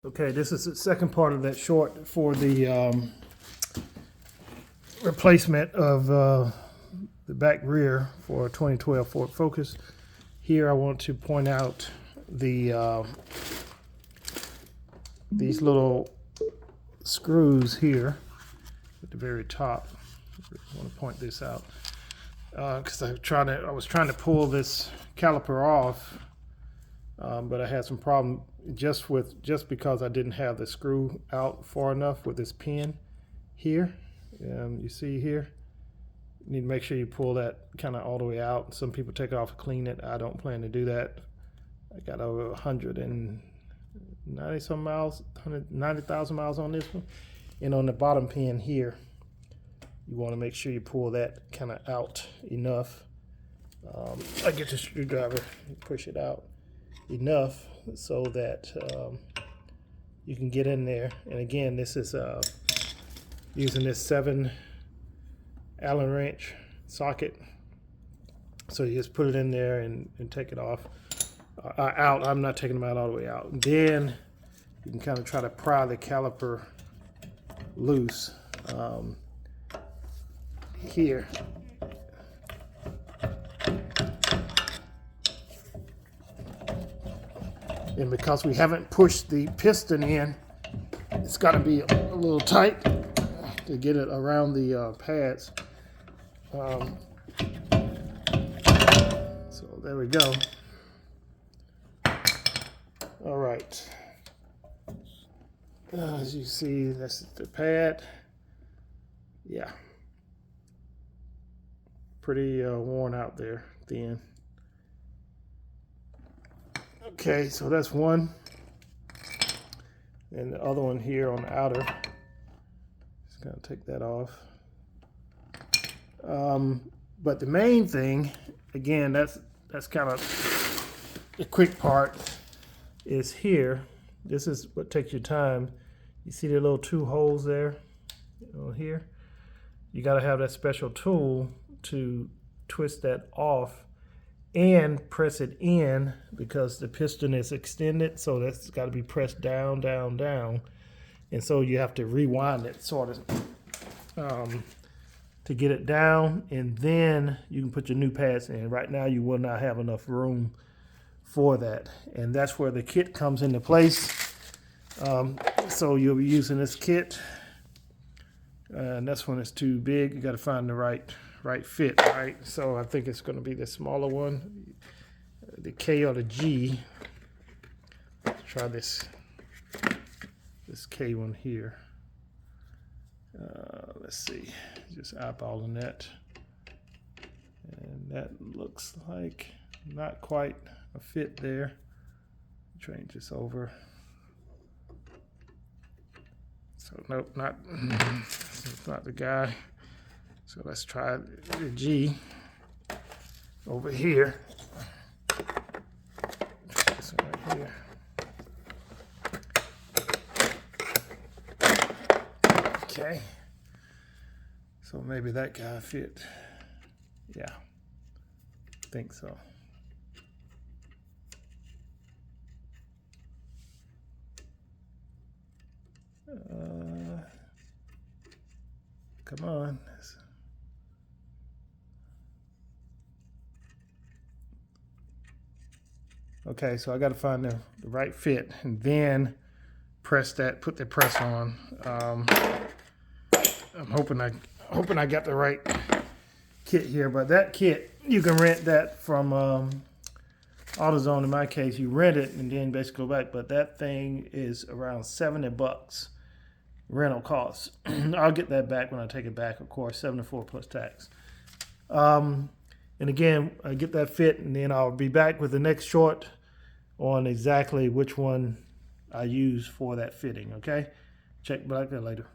Okay, this is the second part of that short for the replacement of the back rear for a 2012 Ford Focus. Here I want to point out the these little screws here at the very top. I want to point this out because I was trying to pull this caliper off, but I had some problem just because I didn't have the screw out far enough with this pin here. You see here, you need to make sure you pull that kind of all the way out. Some people take it off and clean it. I don't plan to do that. I got over 190 some miles, 190,000 miles on this one. And on the bottom pin here, you want to make sure you pull that kind of out enough. I get the screwdriver and push it out enough so that you can get in there. And again, this is using this 7 Allen wrench socket. So you just put it in there and take it off. Out. I'm not taking them out all the way out. And then you can kind of try to pry the caliper loose here. And because we haven't pushed the piston in, it's got to be a little tight to get it around the pads. So there we go. All right. As you see, that's the pad. Yeah. Pretty worn out there at the end. Okay, so that's one. And the other one here on the outer. Just gonna take that off. But the main thing, again, that's kind of the quick part, is here. This is what takes your time. You see the little 2 holes there here? You got to have that special tool to twist that off and press it in, because the piston is extended, so that's got to be pressed down, down, down. And so you have to rewind it sort of to get it down, and then you can put your new pads in. Right now you will not have enough room for that, and that's where the kit comes into place. So you'll be using this kit, and that's when it's too big. You got to find the right fit, right? So I think it's going to be the smaller one, the K or the G. Let's try this K one here. Let's see, just eyeballing that, and that looks like not quite a fit there. Change this over. So nope, it's not the guy. So let's try the G over here. Try this one right here. Okay. So maybe that guy fit. Yeah, I think so. Come on. Okay, so I got to find the right fit and then press that, put the press on. I'm hoping I got the right kit here, but that kit, you can rent that from AutoZone. In my case, you rent it and then basically go back, but that thing is around $70 rental costs. I'll get that back when I take it back, of course, $74 plus tax. And again, I get that fit, and then I'll be back with the next short on exactly which one I use for that fitting, okay? Check back there later.